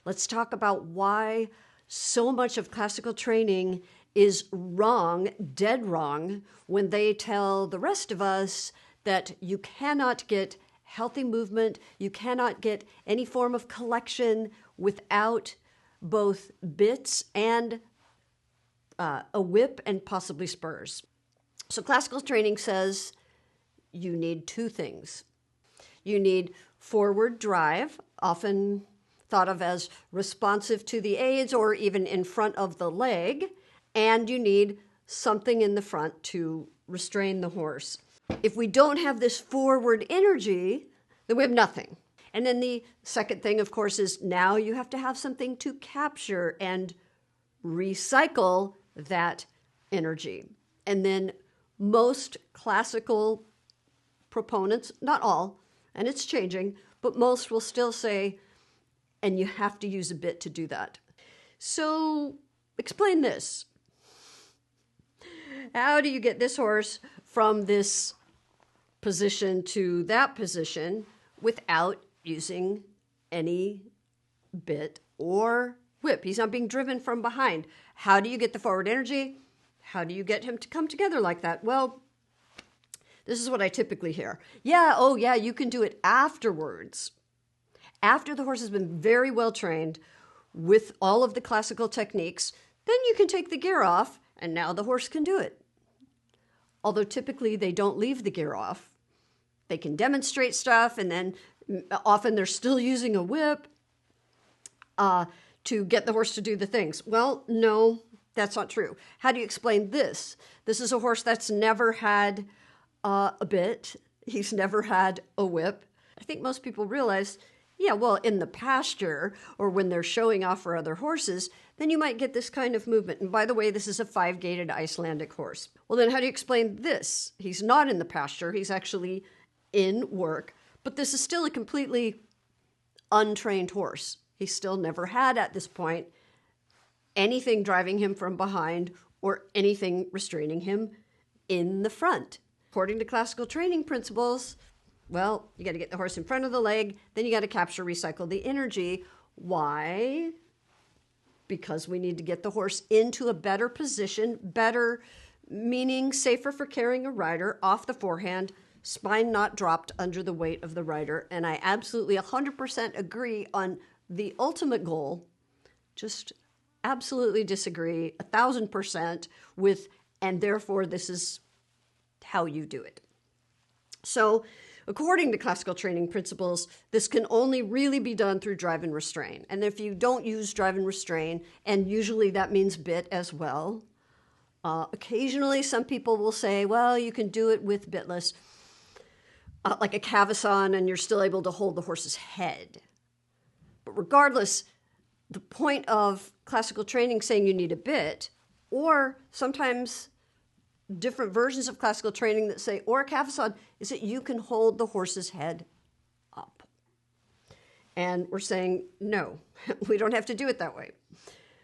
Let's talk about why so much of classical training is wrong, dead wrong, when they tell the rest of us that you cannot get healthy movement, you cannot get any form of collection without both bits and a whip and possibly spurs. So classical training says you need two things. You need forward drive, often thought of as responsive to the aids or even in front of the leg, and you need something in the front to restrain the horse. If we don't have this forward energy, then we have nothing. And then the second thing, of course, is now you have to have something to capture and recycle that energy. And then most classical proponents, not all, and it's changing, but most will still say, and you have to use a bit to do that. So explain this. How do you get this horse from this position to that position without using any bit or whip? He's not being driven from behind. How do you get the forward energy? How do you get him to come together like that? Well, this is what I typically hear. Yeah, you can do it afterwards. After the horse has been very well trained with all of the classical techniques, then you can take the gear off and now the horse can do it. Although typically they don't leave the gear off. They can demonstrate stuff and then often they're still using a whip to get the horse to do the things. Well, no, that's not true. How do you explain this? This is a horse that's never had a bit. He's never had a whip. I think most people realize, in the pasture or when they're showing off for other horses, then you might get this kind of movement. And by the way, this is a 5-gaited Icelandic horse. Well, then how do you explain this? He's not in the pasture. He's actually in work. But this is still a completely untrained horse. He's still never had at this point anything driving him from behind or anything restraining him in the front. According to classical training principles, well, you got to get the horse in front of the leg, then you got to capture, recycle the energy. Why? Because we need to get the horse into a better position, better meaning safer for carrying a rider, off the forehand, spine not dropped under the weight of the rider. And I absolutely 100% agree on the ultimate goal, just absolutely disagree 1,000% with, and therefore this is how you do it. So according to classical training principles, this can only really be done through drive and restrain. And if you don't use drive and restrain, and usually that means bit as well, occasionally some people will say, well, you can do it with bitless, like a cavesson, and you're still able to hold the horse's head. But regardless, the point of classical training saying you need a bit, or sometimes different versions of classical training that say, or a cavesson, is that you can hold the horse's head up. And we're saying, no, we don't have to do it that way.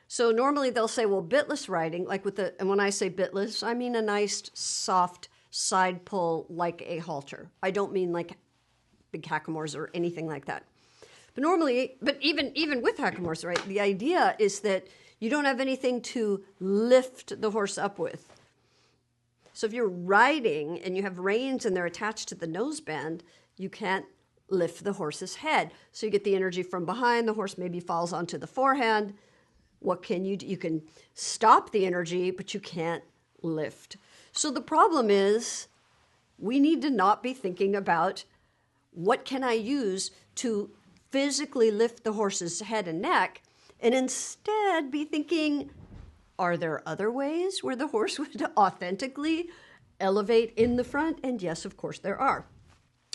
So normally they'll say, well, bitless riding, and when I say bitless, I mean a nice, soft side pull like a halter. I don't mean like big hackamores or anything like that. But even with hackamores, right, the idea is that you don't have anything to lift the horse up with. So if you're riding and you have reins and they're attached to the noseband, you can't lift the horse's head. So you get the energy from behind, the horse maybe falls onto the forehand. What can you do? You can stop the energy, but you can't lift. So the problem is we need to not be thinking about what can I use to physically lift the horse's head and neck, and instead be thinking, are there other ways where the horse would authentically elevate in the front? And yes, of course there are.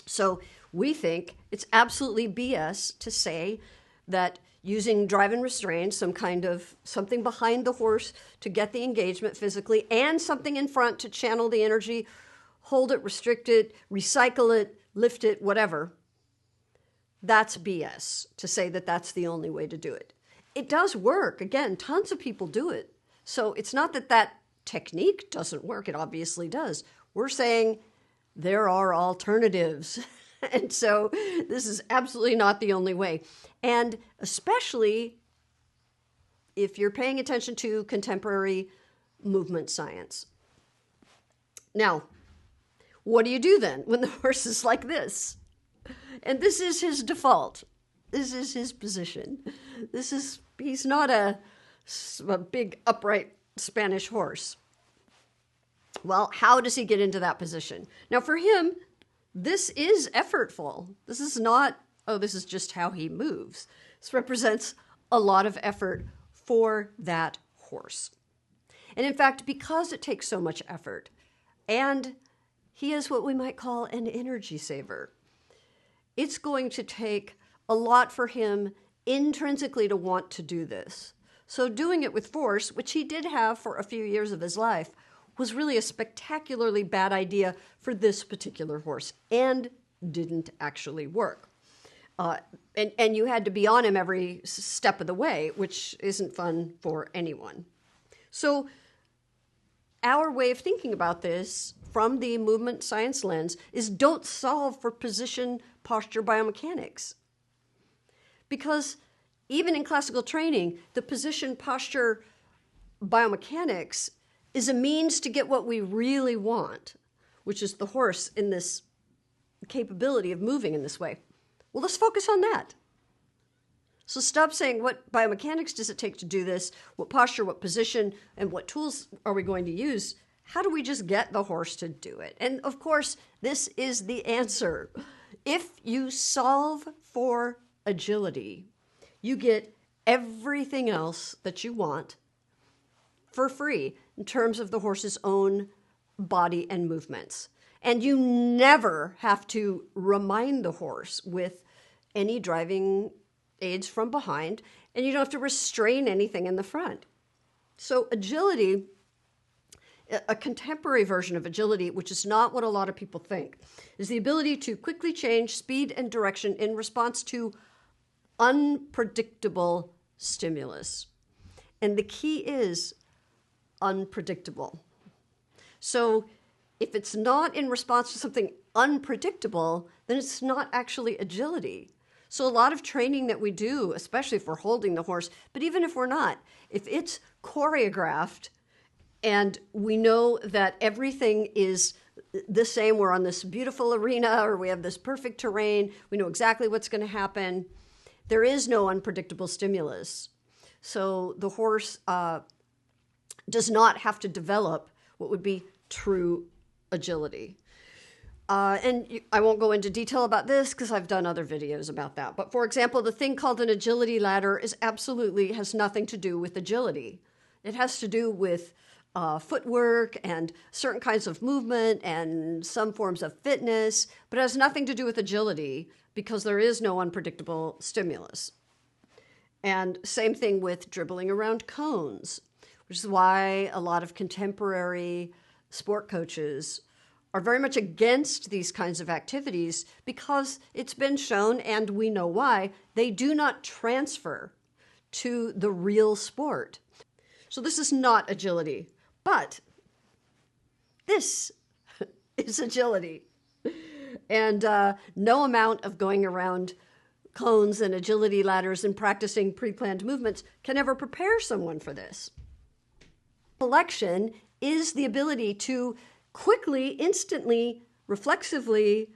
So we think it's absolutely BS to say that using drive and restrain, something behind the horse to get the engagement physically, and something in front to channel the energy, hold it, restrict it, recycle it, lift it, whatever. That's BS to say that that's the only way to do it. It does work. Again, tons of people do it. So it's not that that technique doesn't work. It obviously does. We're saying there are alternatives. And so this is absolutely not the only way. And especially if you're paying attention to contemporary movement science. Now, what do you do then when the horse is like this? And this is his default. This is his position. He's not a big upright Spanish horse. Well, how does he get into that position? Now, for him, this is effortful. This is not, oh, this is just how he moves. This represents a lot of effort for that horse. And in fact, because it takes so much effort, and he is what we might call an energy saver, it's going to take a lot for him intrinsically to want to do this. So doing it with force, which he did have for a few years of his life, was really a spectacularly bad idea for this particular horse and didn't actually work. And you had to be on him every step of the way, which isn't fun for anyone. So our way of thinking about this from the movement science lens is don't solve for position, posture, biomechanics. Because even in classical training, the position, posture, biomechanics is a means to get what we really want, which is the horse in this capability of moving in this way. Well, let's focus on that. So stop saying, what biomechanics does it take to do this? What posture, what position, and what tools are we going to use? How do we just get the horse to do it? And of course, this is the answer. If you solve for agility, you get everything else that you want for free in terms of the horse's own body and movements. And you never have to remind the horse with any driving aids from behind, and you don't have to restrain anything in the front. So agility, a contemporary version of agility, which is not what a lot of people think, is the ability to quickly change speed and direction in response to unpredictable stimulus. And the key is unpredictable. So if it's not in response to something unpredictable, then it's not actually agility. So a lot of training that we do, especially if we're holding the horse, but even if we're not, if it's choreographed and we know that everything is the same, we're on this beautiful arena or we have this perfect terrain, we know exactly what's going to happen, there is no unpredictable stimulus. So the horse does not have to develop what would be true agility. And I won't go into detail about this because I've done other videos about that. But for example, the thing called an agility ladder has nothing to do with agility. It has to do with footwork and certain kinds of movement and some forms of fitness, but it has nothing to do with agility because there is no unpredictable stimulus. And same thing with dribbling around cones, which is why a lot of contemporary sport coaches are very much against these kinds of activities because it's been shown, and we know why, they do not transfer to the real sport. So this is not agility, but this is agility. And no amount of going around cones and agility ladders and practicing pre-planned movements can ever prepare someone for this. Selection is the ability to quickly, instantly, reflexively,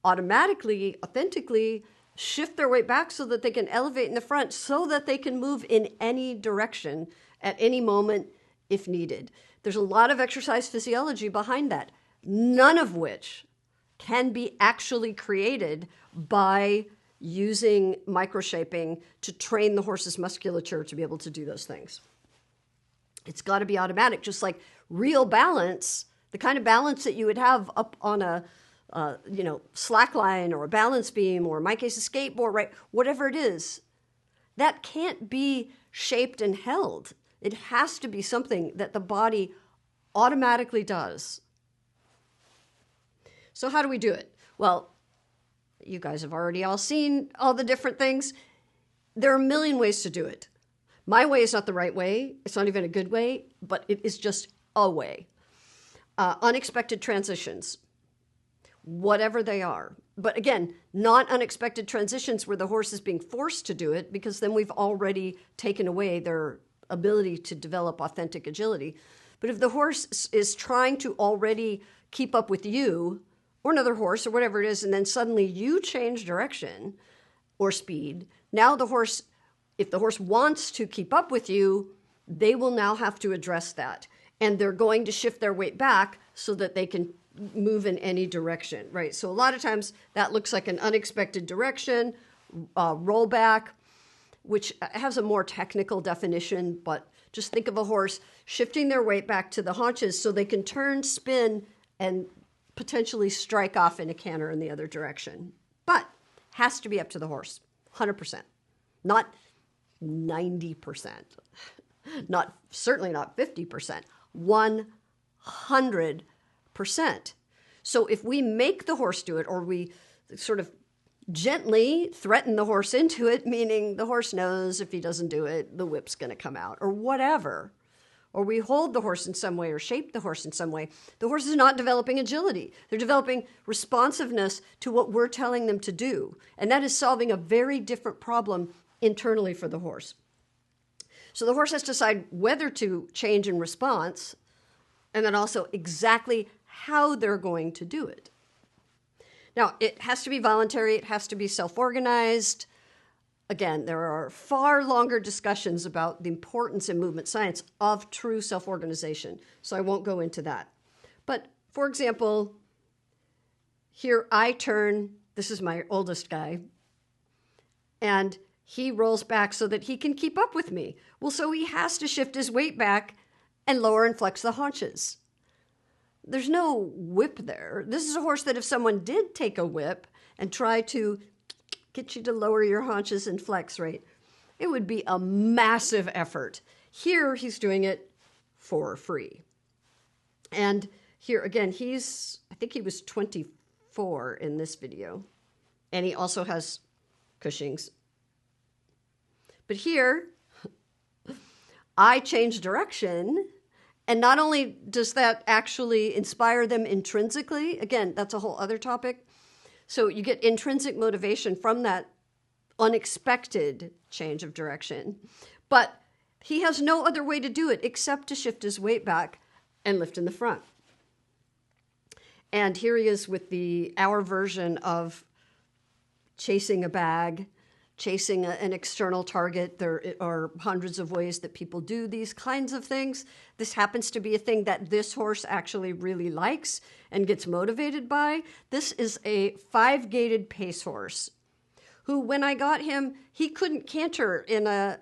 automatically, authentically shift their weight back so that they can elevate in the front so that they can move in any direction at any moment if needed. There's a lot of exercise physiology behind that, none of which can be actually created by using microshaping to train the horse's musculature to be able to do those things. It's got to be automatic, just like real balance, the kind of balance that you would have up on a slack line or a balance beam or in my case a skateboard, right? Whatever it is, that can't be shaped and held. It has to be something that the body automatically does. So how do we do it? Well, you guys have already all seen all the different things. There are a million ways to do it. My way is not the right way. It's not even a good way, but it is just a way. Unexpected transitions, whatever they are. But again, not unexpected transitions where the horse is being forced to do it, because then we've already taken away their ability to develop authentic agility. But if the horse is trying to already keep up with you or another horse or whatever it is, and then suddenly you change direction or speed, now the horse, if the horse wants to keep up with you, they will now have to address that. And they're going to shift their weight back so that they can move in any direction, right? So a lot of times that looks like an unexpected direction, rollback, which has a more technical definition, but just think of a horse shifting their weight back to the haunches so they can turn, spin, and potentially strike off in a canter in the other direction. But has to be up to the horse, 100%, not 90%, certainly not 50%, 100%. So if we make the horse do it, or we sort of gently threaten the horse into it, meaning the horse knows if he doesn't do it, the whip's going to come out or whatever, or we hold the horse in some way or shape the horse in some way, the horse is not developing agility. They're developing responsiveness to what we're telling them to do. And that is solving a very different problem internally for the horse. So the horse has to decide whether to change in response, and then also exactly how they're going to do it. Now, it has to be voluntary. It has to be self-organized. Again, there are far longer discussions about the importance in movement science of true self-organization, so I won't go into that. But, for example, here I turn, this is my oldest guy, and he rolls back so that he can keep up with me. Well, so he has to shift his weight back and lower and flex the haunches. There's no whip there. This is a horse that if someone did take a whip and try to get you to lower your haunches and flex, right, it would be a massive effort. Here, he's doing it for free. And here, again, I think he was 24 in this video. And he also has Cushing's. But here, I change direction. And not only does that actually inspire them intrinsically, again, that's a whole other topic. So you get intrinsic motivation from that unexpected change of direction. But he has no other way to do it except to shift his weight back and lift in the front. And here he is with our version of chasing a bag, chasing an external target. There are hundreds of ways that people do these kinds of things. This happens to be a thing that this horse actually really likes and gets motivated by. This is a 5-gaited pace horse who, when I got him, he couldn't canter in a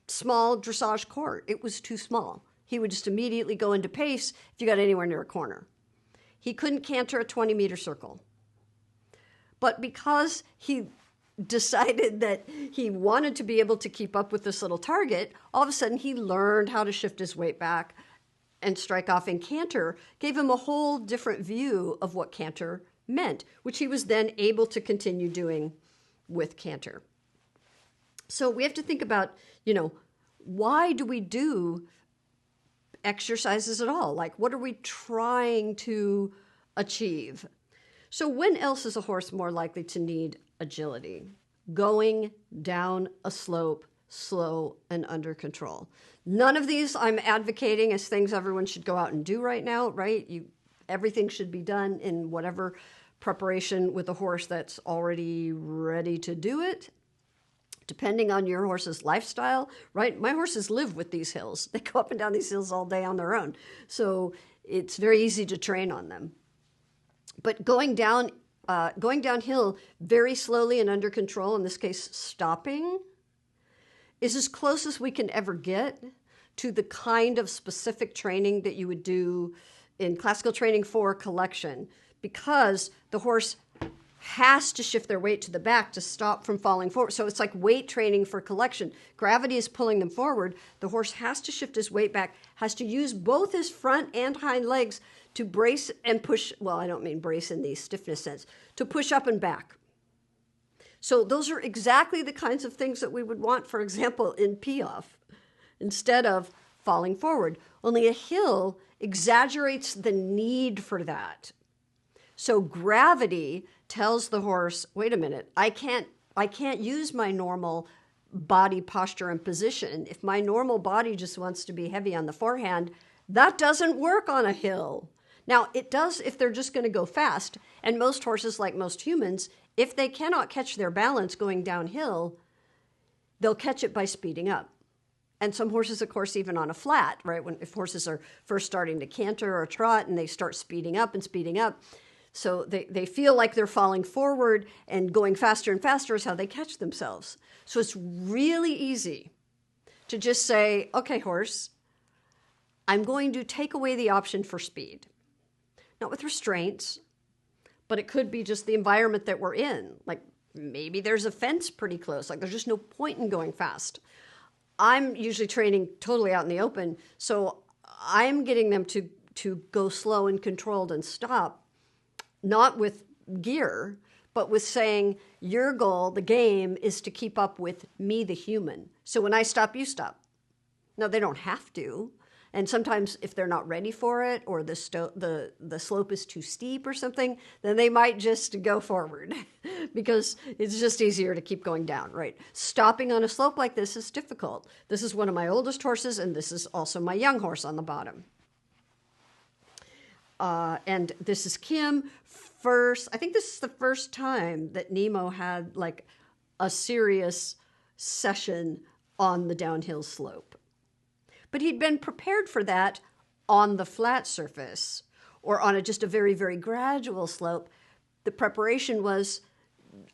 small dressage court. It was too small. He would just immediately go into pace if you got anywhere near a corner. He couldn't canter a 20-meter circle. But because he decided that he wanted to be able to keep up with this little target, all of a sudden he learned how to shift his weight back and strike off in canter, gave him a whole different view of what canter meant, which he was then able to continue doing with canter. So we have to think about, why do we do exercises at all? Like, what are we trying to achieve? So when else is a horse more likely to need agility? Going down a slope, slow and under control. None of these I'm advocating as things everyone should go out and do right now, right? Everything should be done in whatever preparation with a horse that's already ready to do it, depending on your horse's lifestyle, right? My horses live with these hills. They go up and down these hills all day on their own. So it's very easy to train on them. But going downhill very slowly and under control, in this case stopping, is as close as we can ever get to the kind of specific training that you would do in classical training for collection, because the horse has to shift their weight to the back to stop from falling forward. So it's like weight training for collection. Gravity is pulling them forward. The horse has to shift his weight back, has to use both his front and hind legs to brace and push. Well, I don't mean brace in the stiffness sense, to push up and back. So those are exactly the kinds of things that we would want, for example, in Piaffe, instead of falling forward. Only a hill exaggerates the need for that. So gravity tells the horse, wait a minute, I can't use my normal body posture and position. If my normal body just wants to be heavy on the forehand, that doesn't work on a hill. Now, it does if they're just going to go fast. And most horses, like most humans, if they cannot catch their balance going downhill, they'll catch it by speeding up. And some horses, of course, even on a flat, right? If horses are first starting to canter or trot and they start speeding up, so they feel like they're falling forward, and going faster and faster is how they catch themselves. So it's really easy to just say, okay, horse, I'm going to take away the option for speed. Not with restraints, but it could be just the environment that we're in. Like maybe there's a fence pretty close. Like there's just no point in going fast. I'm usually training totally out in the open, so I'm getting them to go slow and controlled and stop, not with gear, but with saying, your goal, the game, is to keep up with me, the human. So when I stop, you stop. No, they don't have to. And sometimes if they're not ready for it, or the slope is too steep or something, then they might just go forward because it's just easier to keep going down, right? Stopping on a slope like this is difficult. This is one of my oldest horses, and this is also my young horse on the bottom. And this is Kim. I think this is the first time that Nemo had like a serious session on the downhill slope. But he'd been prepared for that on the flat surface or on just a very, very gradual slope. The preparation was,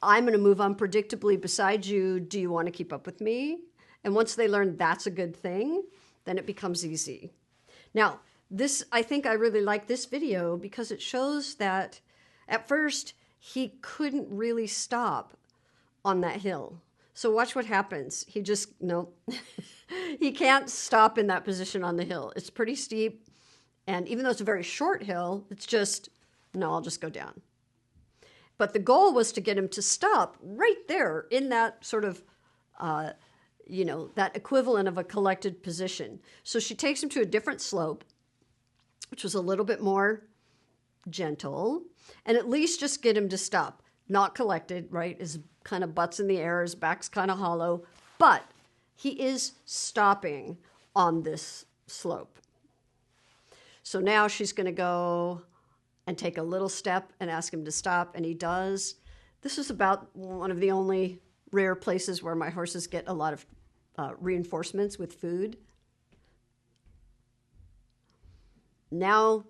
I'm going to move unpredictably beside you. Do you want to keep up with me? And once they learn that's a good thing, then it becomes easy. Now, I think I really like this video because it shows that at first he couldn't really stop on that hill. So watch what happens. He can't stop in that position on the hill. It's pretty steep. And even though it's a very short hill, it's just, no, I'll just go down. But the goal was to get him to stop right there in that sort of, that equivalent of a collected position. So she takes him to a different slope, which was a little bit more gentle, and at least just get him to stop. Not collected, right? His kind of butt's in the air, his back's kind of hollow, but he is stopping on this slope. So now she's going to go and take a little step and ask him to stop, and he does. This is about one of the only rare places where my horses get a lot of reinforcements with food. Now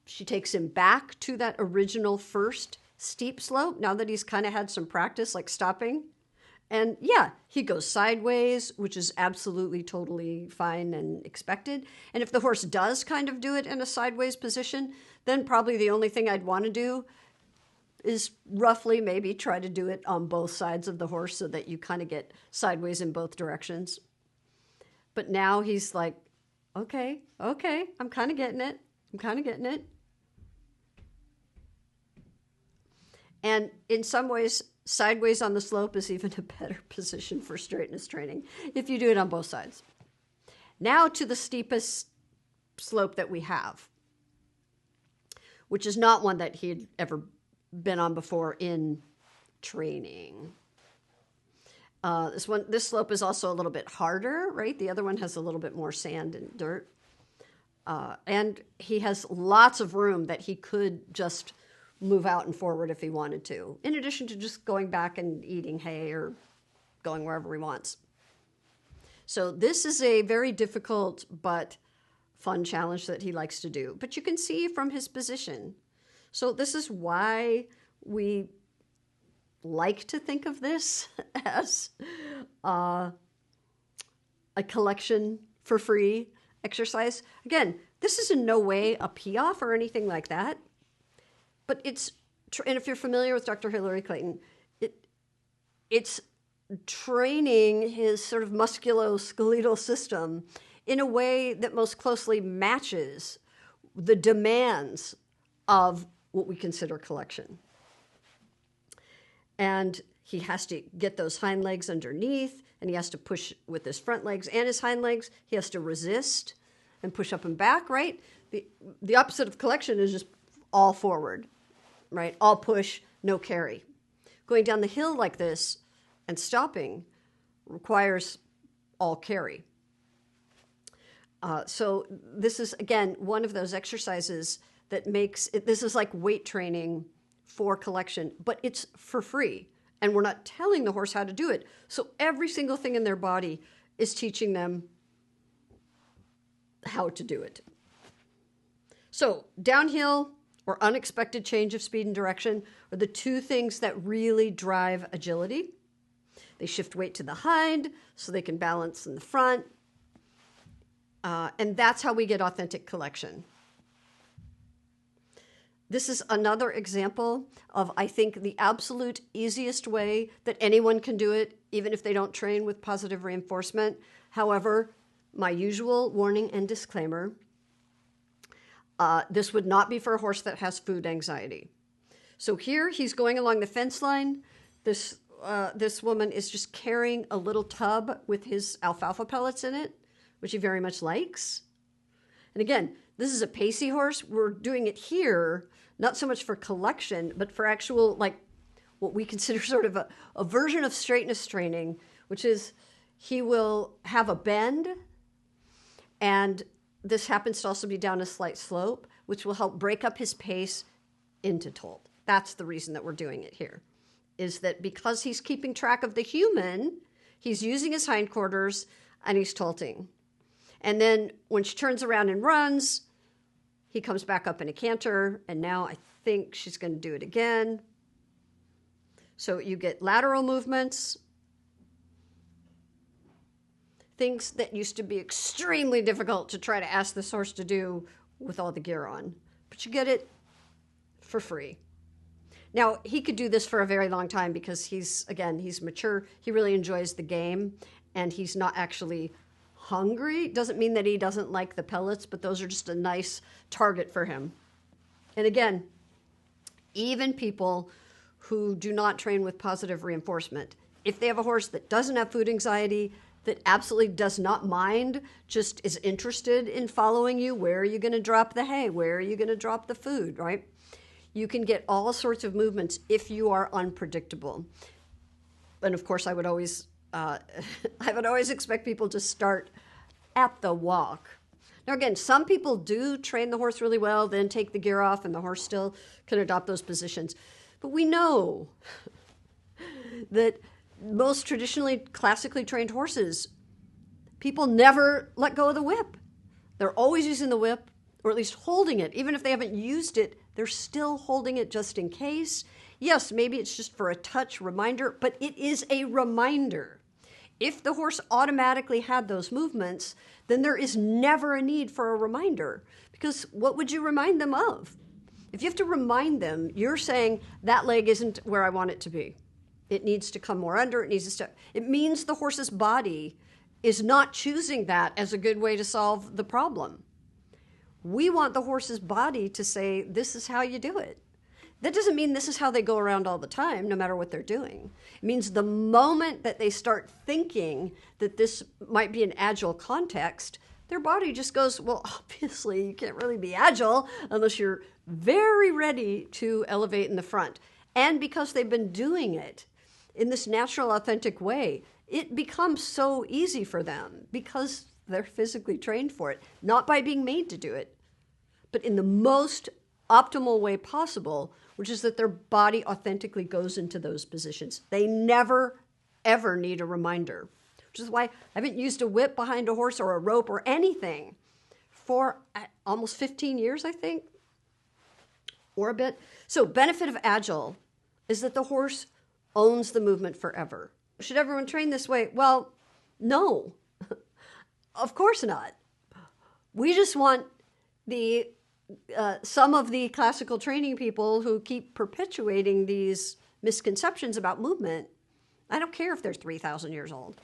she takes him back to that original first steep slope, now that he's kind of had some practice, like stopping. And yeah, he goes sideways, which is absolutely totally fine and expected. And if the horse does kind of do it in a sideways position, then probably the only thing I'd want to do is roughly maybe try to do it on both sides of the horse so that you kind of get sideways in both directions. But now he's like, okay, I'm kind of getting it. And in some ways, sideways on the slope is even a better position for straightness training if you do it on both sides. Now to the steepest slope that we have, which is not one that he had ever been on before in training. This slope is also a little bit harder, right? The other one has a little bit more sand and dirt. And he has lots of room that he could just move out and forward if he wanted to, in addition to just going back and eating hay or going wherever he wants. So this is a very difficult but fun challenge that he likes to do. But you can see from his position. So this is why we like to think of this as a collection for free exercise. Again, this is in no way a pee-off or anything like that. But and if you're familiar with Dr. Hilary Clayton, it's training his sort of musculoskeletal system in a way that most closely matches the demands of what we consider collection. And he has to get those hind legs underneath, and he has to push with his front legs and his hind legs. He has to resist and push up and back, right? The opposite of collection is just all forward. right? All push, no carry. Going down the hill like this and stopping requires all carry. So this is, again, one of those exercises that makes it, this is like weight training for collection, but it's for free. And we're not telling the horse how to do it. So every single thing in their body is teaching them how to do it. So downhill or unexpected change of speed and direction are the two things that really drive agility. They shift weight to the hind so they can balance in the front. And that's how we get authentic collection. This is another example of, I think, the absolute easiest way that anyone can do it, even if they don't train with positive reinforcement. However, my usual warning and disclaimer, this would not be for a horse that has food anxiety. So here he's going along the fence line. This woman is just carrying a little tub with his alfalfa pellets in it, which he very much likes. And again, this is a pacey horse. We're doing it here, not so much for collection, but for actual, like, what we consider sort of a version of straightness training, which is he will have a bend, and this happens to also be down a slight slope, which will help break up his pace into tolt. That's the reason that we're doing it here, is that because he's keeping track of the human, he's using his hindquarters and he's tolting. And then when she turns around and runs, he comes back up in a canter, and now I think she's going to do it again. So you get lateral movements, things that used to be extremely difficult to try to ask this horse to do with all the gear on. But you get it for free. Now, he could do this for a very long time because he's mature. He really enjoys the game, and he's not actually hungry. Doesn't mean that he doesn't like the pellets, but those are just a nice target for him. And again, even people who do not train with positive reinforcement, if they have a horse that doesn't have food anxiety, that absolutely does not mind, just is interested in following you, where are you going to drop the hay? Where are you going to drop the food, right? You can get all sorts of movements if you are unpredictable. And of course, I would always expect people to start at the walk. Now again, some people do train the horse really well, then take the gear off, and the horse still can adopt those positions. But we know that most traditionally, classically trained horses, people never let go of the whip. They're always using the whip, or at least holding it. Even if they haven't used it, they're still holding it just in case. Yes, maybe it's just for a touch reminder, but it is a reminder. If the horse automatically had those movements, then there is never a need for a reminder, because what would you remind them of? If you have to remind them, you're saying that leg isn't where I want it to be. It needs to come more under, it needs to step. It means the horse's body is not choosing that as a good way to solve the problem. We want the horse's body to say, this is how you do it. That doesn't mean this is how they go around all the time, no matter what they're doing. It means the moment that they start thinking that this might be an agile context, their body just goes, well, obviously you can't really be agile unless you're very ready to elevate in the front. And because they've been doing it in this natural, authentic way, it becomes so easy for them because they're physically trained for it, not by being made to do it, but in the most optimal way possible, which is that their body authentically goes into those positions. They never, ever need a reminder, which is why I haven't used a whip behind a horse or a rope or anything for almost 15 years, I think, or a bit. So benefit of agile is that the horse owns the movement forever. Should everyone train this way? Well, no, of course not. We just want some of the classical training people who keep perpetuating these misconceptions about movement, I don't care if they're 3,000 years old,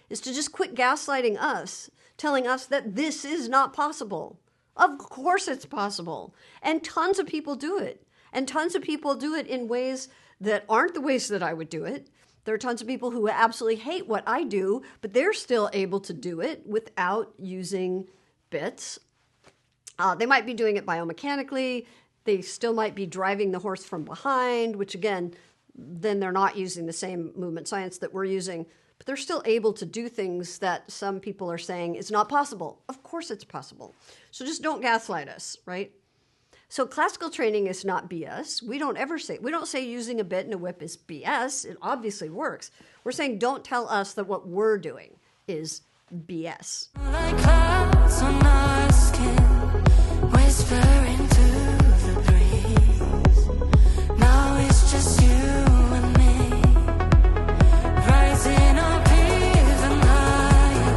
is to just quit gaslighting us, telling us that this is not possible. Of course it's possible. And tons of people do it. And tons of people do it in ways that aren't the ways that I would do it. There are tons of people who absolutely hate what I do, but they're still able to do it without using bits. They might be doing it biomechanically. They still might be driving the horse from behind, which again, then they're not using the same movement science that we're using, but they're still able to do things that some people are saying is not possible. Of course it's possible. So just don't gaslight us, right? So classical training is not BS. We don't say using a bit and a whip is BS. It obviously works. We're saying don't tell us that what we're doing is BS. Like clouds on our skin, whispering through the breeze. Now it's just you and me, rising up even higher.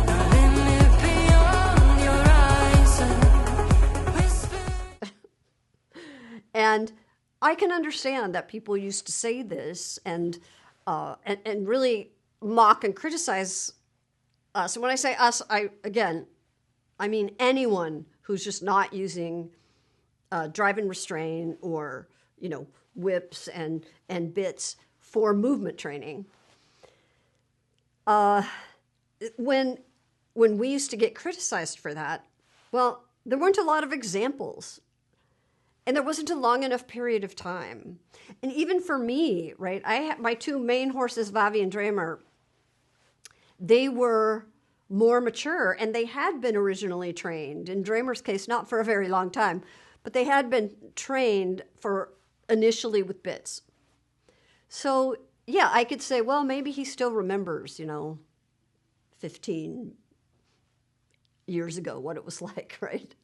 No limit beyond your horizon. Whisper. And I can understand that people used to say this and really mock and criticize us. And when I say us, I mean anyone who's just not using drive and restrain or, whips and bits for movement training. When we used to get criticized for that, well, there weren't a lot of examples. And there wasn't a long enough period of time. And even for me, right, I had my two main horses, Vavi and Dramer, they were more mature and they had been originally trained. In Dramer's case, not for a very long time, but they had been trained for initially with bits. So yeah, I could say, well, maybe he still remembers, 15 years ago what it was like, right?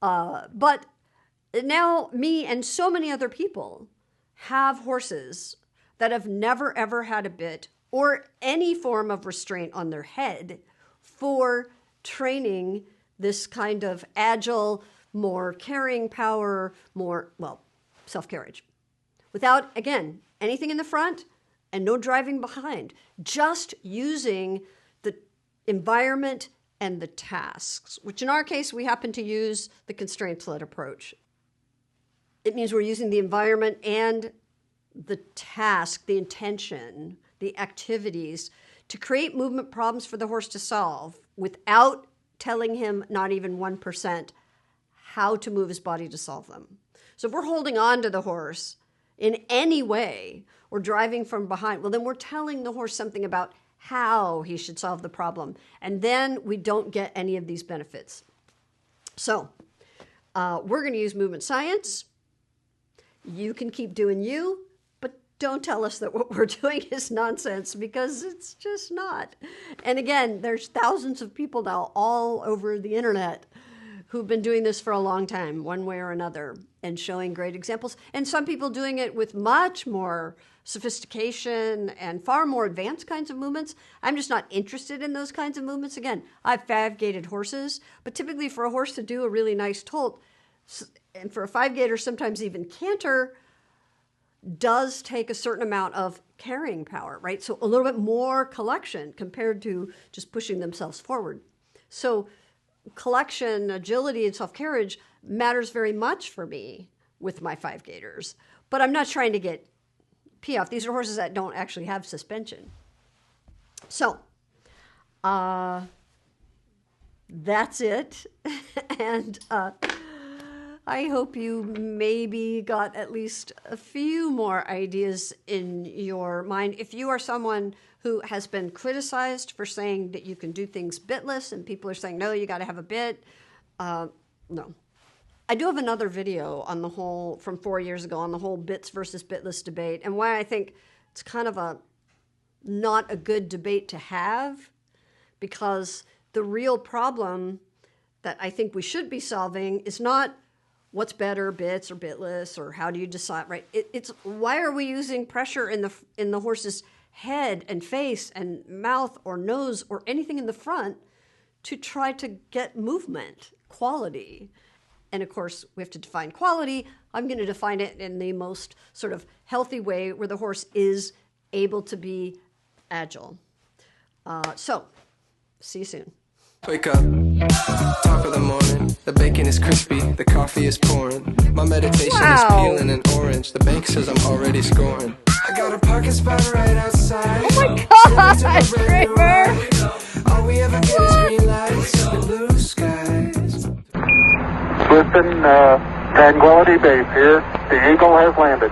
But now me and so many other people have horses that have never ever had a bit or any form of restraint on their head for training this kind of agile, more carrying power, self-carriage. Without, again, anything in the front and no driving behind, just using the environment and the tasks, which in our case, we happen to use the constraints-led approach. It means we're using the environment and the task, the intention, the activities to create movement problems for the horse to solve without telling him not even 1% how to move his body to solve them. So if we're holding on to the horse in any way or driving from behind, well, then we're telling the horse something about how he should solve the problem. And then we don't get any of these benefits. So we're going to use movement science. You can keep doing you, but don't tell us that what we're doing is nonsense because it's just not. And again, there's thousands of people now all over the internet who've been doing this for a long time, one way or another, and showing great examples. And some people doing it with much more sophistication and far more advanced kinds of movements. I'm just not interested in those kinds of movements. Again, I have 5-gated horses, but typically for a horse to do a really nice tolt, and for a 5-gaiter, sometimes even canter, does take a certain amount of carrying power, right? So a little bit more collection compared to just pushing themselves forward. So collection, agility, and self-carriage matters very much for me with my 5-gaiters. But I'm not trying to get pee off. These are horses that don't actually have suspension. So that's it. And I hope you maybe got at least a few more ideas in your mind. If you are someone who has been criticized for saying that you can do things bitless and people are saying, no, you got to have a bit, no. I do have another video on the whole, from 4 years ago, on the whole bits versus bitless debate and why I think it's kind of not a good debate to have, because the real problem that I think we should be solving is not what's better, bits or bitless, or how do you decide, right? It's why are we using pressure in the horse's head and face and mouth or nose or anything in the front to try to get movement, quality. And of course, we have to define quality. I'm going to define it in the most sort of healthy way where the horse is able to be agile. So, see you soon. Wake up, top of the morning, the bacon is crispy, the coffee is pouring, my meditation is peeling an orange, the bank says I'm already scoring. I got a parking spot right outside. Oh my God, Kramer! All we ever get is green lights and blue skies. Listen, Tranquility Base here. The Eagle has landed.